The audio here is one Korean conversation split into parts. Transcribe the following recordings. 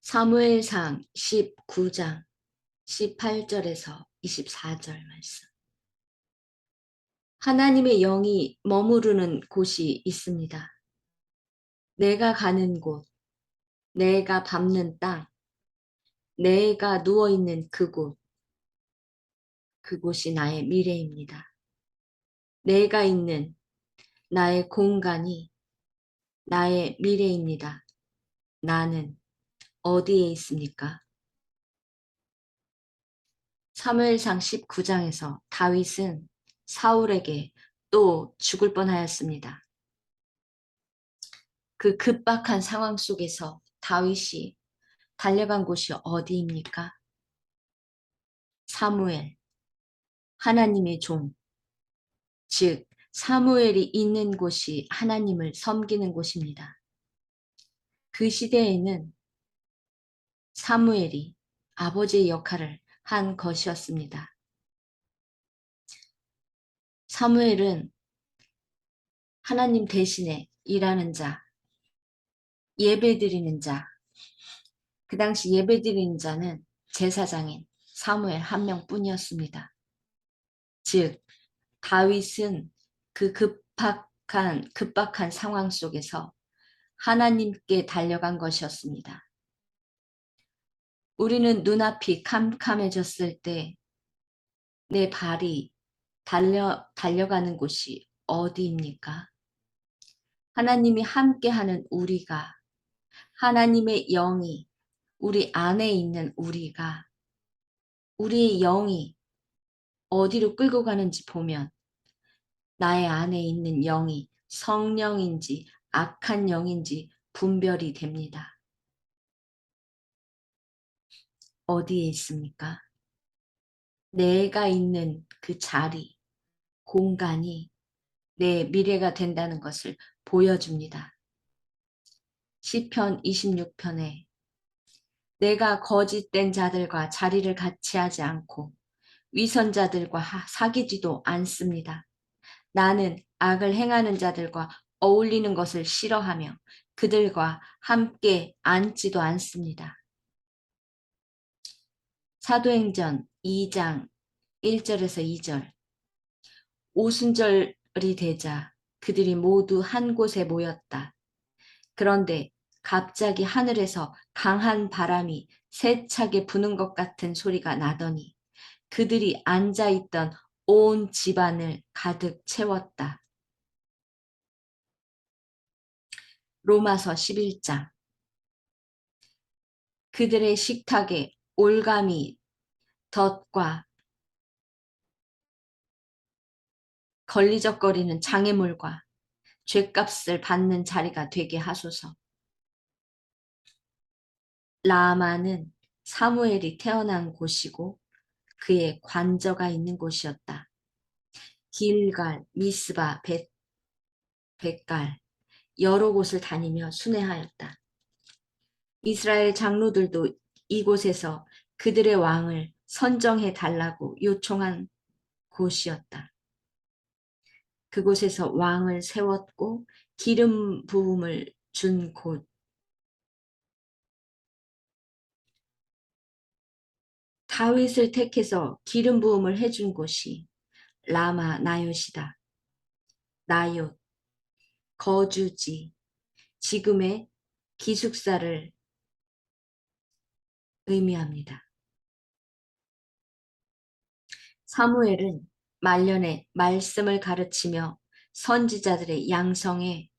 사무엘상 19장 18절에서 24절 말씀. 하나님의 영이 머무르는 곳이 있습니다. 내가 가는 곳, 내가 밟는 땅, 내가 누워있는 그곳이 나의 미래입니다. 내가 있는 나의 공간이 나의 미래입니다. 나는 어디에 있습니까? 사무엘상 19장에서 다윗은 사울에게 또 죽을 뻔하였습니다. 그 급박한 상황 속에서 다윗이 달려간 곳이 어디입니까? 사무엘, 하나님의 종, 즉 사무엘이 있는 곳이 하나님을 섬기는 곳입니다. 그 시대에는 사무엘이 아버지의 역할을 한 것이었습니다. 사무엘은 하나님 대신에 일하는 자, 예배드리는 자, 그 당시 예배드리는 자는 제사장인 사무엘 한 명뿐이었습니다. 즉 다윗은 그 급박한 상황 속에서 하나님께 달려간 것이었습니다. 우리는 눈앞이 캄캄해졌을 때 내 발이 달려가는 곳이 어디입니까? 하나님이 함께하는 우리가, 하나님의 영이 우리 안에 있는 우리가, 우리의 영이 어디로 끌고 가는지 보면 나의 안에 있는 영이 성령인지 악한 영인지 분별이 됩니다. 어디에 있습니까? 내가 있는 그 자리, 공간이 내 미래가 된다는 것을 보여줍니다. 시편 26편에 내가 거짓된 자들과 자리를 같이 하지 않고 위선자들과 사귀지도 않습니다. 나는 악을 행하는 자들과 어울리는 것을 싫어하며 그들과 함께 앉지도 않습니다. 사도행전 2장 1절에서 2절. 오순절이 되자 그들이 모두 한 곳에 모였다. 그런데 갑자기 하늘에서 강한 바람이 세차게 부는 것 같은 소리가 나더니 그들이 앉아있던 온 집안을 가득 채웠다. 로마서 11장. 그들의 식탁에 올가미 덫과 걸리적거리는 장애물과 죗값을 받는 자리가 되게 하소서. 라마는 사무엘이 태어난 곳이고 그의 관저가 있는 곳이었다. 길갈, 미스바, 벳갈 여러 곳을 다니며 순회하였다. 이스라엘 장로들도 이곳에서 그들의 왕을 선정해 달라고 요청한 곳이었다. 그곳에서 왕을 세웠고 기름 부음을 준 곳. 다윗을 택해서 기름 부음을 해준 곳이 라마 나요시다. 나요, 거주지, 지금의 기숙사를 의미합니다. 사무엘은 말년에 말씀을 가르치며 선지자들의 양성에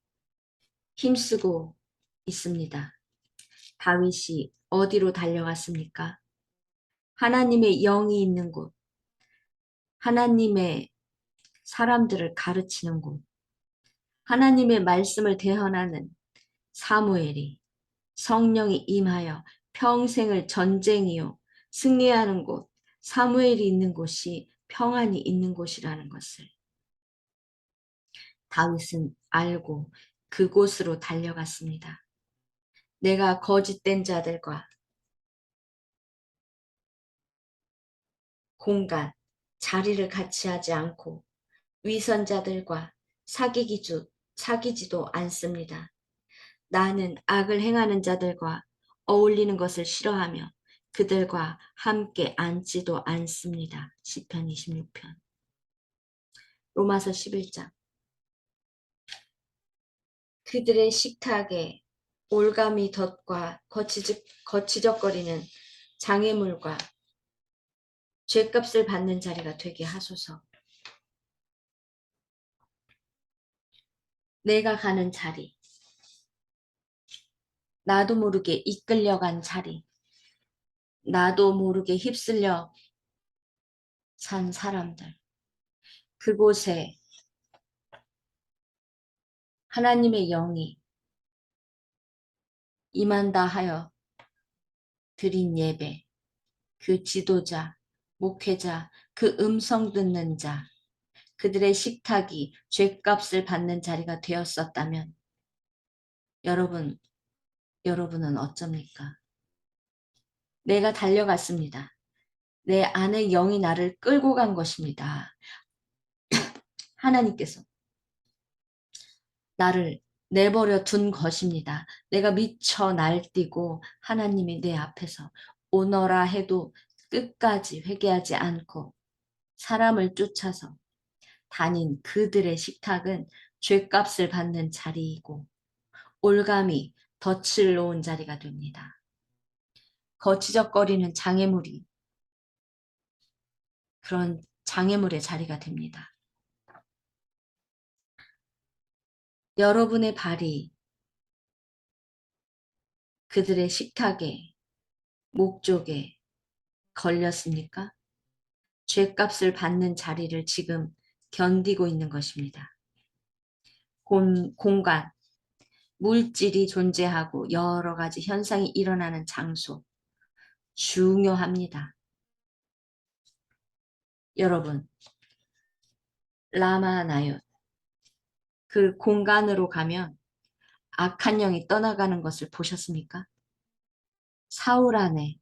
힘쓰고 있습니다. 다윗이 어디로 달려갔습니까? 하나님의 영이 있는 곳, 하나님의 사람들을 가르치는 곳, 하나님의 말씀을 대언하는 사무엘이 성령이 임하여 평생을 전쟁이요 승리하는 곳, 사무엘이 있는 곳이 평안이 있는 곳이라는 것을 다윗은 알고 그곳으로 달려갔습니다. 내가 거짓된 자들과 공간, 자리를 같이 하지 않고 위선자들과 사귀지도 않습니다. 나는 악을 행하는 자들과 어울리는 것을 싫어하며 그들과 함께 앉지도 않습니다. 시편 26편. 로마서 11장. 그들의 식탁에 올가미 덫과 거치적거리는 장애물과 죗값을 받는 자리가 되게 하소서. 내가 가는 자리, 나도 모르게 이끌려간 자리, 나도 모르게 휩쓸려 산 사람들, 그곳에 하나님의 영이 임한다 하여 드린 예배, 그 지도자, 목회자, 그 음성 듣는 자, 그들의 식탁이 죗값을 받는 자리가 되었었다면 여러분은 어쩝니까? 내가 달려갔습니다. 내 안의 영이 나를 끌고 간 것입니다. 하나님께서 나를 내버려 둔 것입니다. 내가 미쳐 날뛰고 하나님이 내 앞에서 오너라 해도 끝까지 회개하지 않고 사람을 쫓아서 다닌 그들의 식탁은 죗값을 받는 자리이고 올감이 덫을 놓은 자리가 됩니다. 거치적거리는 장애물이 그런 장애물의 자리가 됩니다. 여러분의 발이 그들의 식탁에, 목쪽에 걸렸습니까? 죗값을 받는 자리를 지금 견디고 있는 것입니다. 공간, 물질이 존재하고 여러 가지 현상이 일어나는 장소, 중요합니다. 여러분, 라마나옅, 그 공간으로 가면 악한 영이 떠나가는 것을 보셨습니까? 사울 안에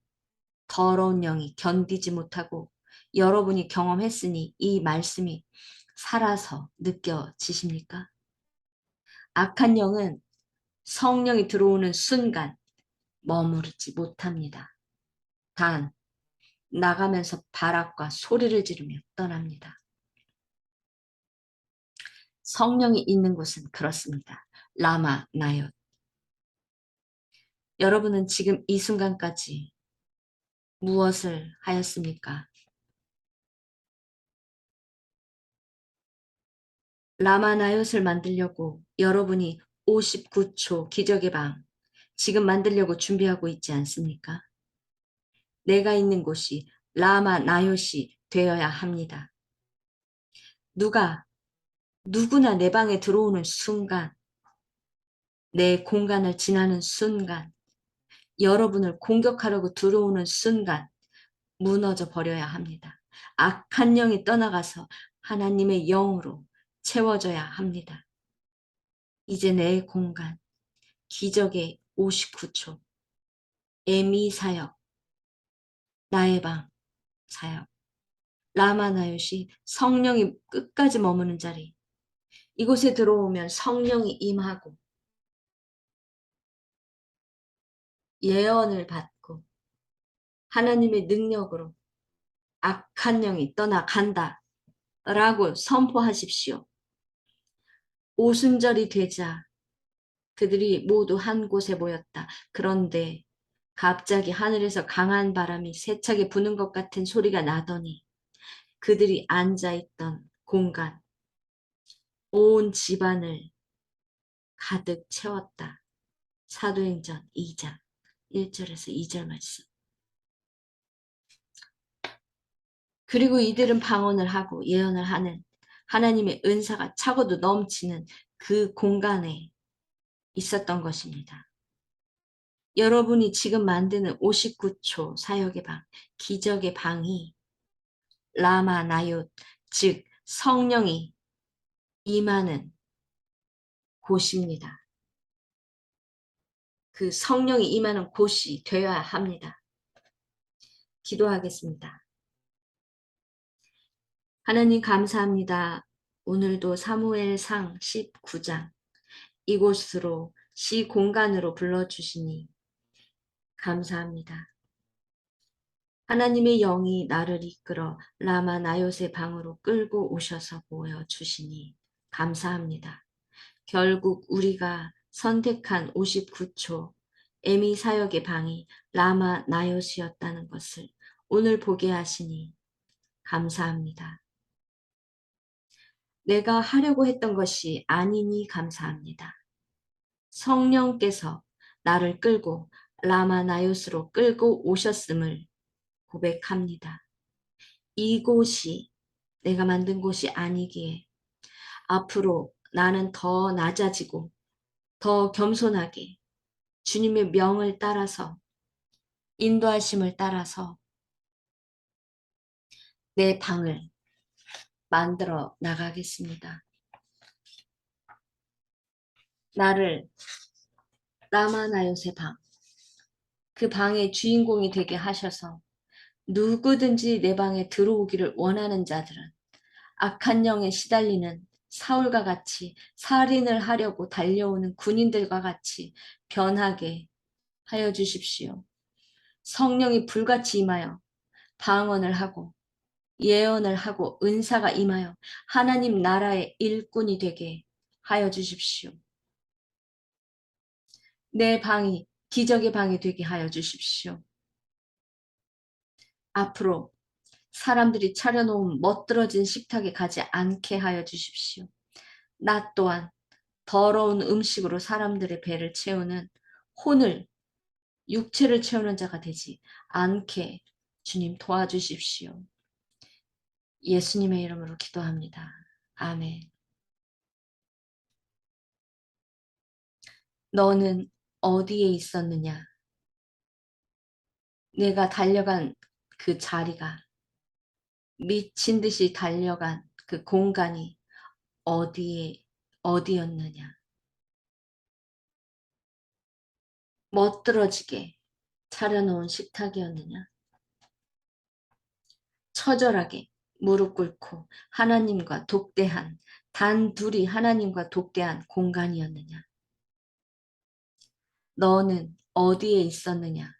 더러운 영이 견디지 못하고 여러분이 경험했으니 이 말씀이 살아서 느껴지십니까? 악한 영은 성령이 들어오는 순간 머무르지 못합니다. 단 나가면서 발악과 소리를 지르며 떠납니다. 성령이 있는 곳은 그렇습니다. 라마나옅. 여러분은 지금 이 순간까지 무엇을 하였습니까? 라마나옅을 만들려고 여러분이 59초 기적의 방 지금 만들려고 준비하고 있지 않습니까? 내가 있는 곳이 라마나옅이 되어야 합니다. 누구나 내 방에 들어오는 순간, 내 공간을 지나는 순간, 여러분을 공격하려고 들어오는 순간 무너져 버려야 합니다. 악한 영이 떠나가서 하나님의 영으로 채워져야 합니다. 이제 내 공간, 기적의 59초, 에미 사역, 나의 방 사역, 라마나옅이 성령이 끝까지 머무는 자리, 이곳에 들어오면 성령이 임하고 예언을 받고 하나님의 능력으로 악한 영이 떠나간다 라고 선포하십시오. 오순절이 되자 그들이 모두 한 곳에 모였다. 그런데 갑자기 하늘에서 강한 바람이 세차게 부는 것 같은 소리가 나더니 그들이 앉아있던 공간, 온 집안을 가득 채웠다. 사도행전 2장 1절에서 2절 말씀. 그리고 이들은 방언을 하고 예언을 하는 하나님의 은사가 차고도 넘치는 그 공간에 있었던 것입니다. 여러분이 지금 만드는 59초 사역의 방, 기적의 방이 라마나옅, 즉 성령이 임하는 곳입니다. 그 성령이 임하는 곳이 되어야 합니다. 기도하겠습니다. 하나님 감사합니다. 오늘도 사무엘상 19장 이곳으로 시공간으로 불러주시니 감사합니다. 하나님의 영이 나를 이끌어 라마 나요의 방으로 끌고 오셔서 모여주시니 감사합니다. 결국 우리가 선택한 59초 에미 사역의 방이 라마 나요스였다는 것을 오늘 보게 하시니 감사합니다. 내가 하려고 했던 것이 아니니 감사합니다. 성령께서 나를 끌고 라마 나요스로 끌고 오셨음을 고백합니다. 이곳이 내가 만든 곳이 아니기에 앞으로 나는 더 낮아지고 더 겸손하게 주님의 명을 따라서 인도하심을 따라서 내 방을 만들어 나가겠습니다. 나를 라마나요새 방, 그 방의 주인공이 되게 하셔서 누구든지 내 방에 들어오기를 원하는 자들은 악한 영에 시달리는 사울과 같이 살인을 하려고 달려오는 군인들과 같이 변하게 하여 주십시오. 성령이 불같이 임하여 방언을 하고 예언을 하고 은사가 임하여 하나님 나라의 일꾼이 되게 하여 주십시오. 내 방이 기적의 방이 되게 하여 주십시오. 앞으로 사람들이 차려놓은 멋들어진 식탁에 가지 않게 하여 주십시오. 나 또한 더러운 음식으로 사람들의 배를 채우는 혼을 육체를 채우는 자가 되지 않게 주님 도와주십시오. 예수님의 이름으로 기도합니다. 아멘. 너는 어디에 있었느냐? 내가 달려간 그 자리가 미친 듯이 달려간 그 공간이 어디였느냐? 멋들어지게 차려놓은 식탁이었느냐? 처절하게 무릎 꿇고 하나님과 독대한 단 둘이 하나님과 독대한 공간이었느냐? 너는 어디에 있었느냐?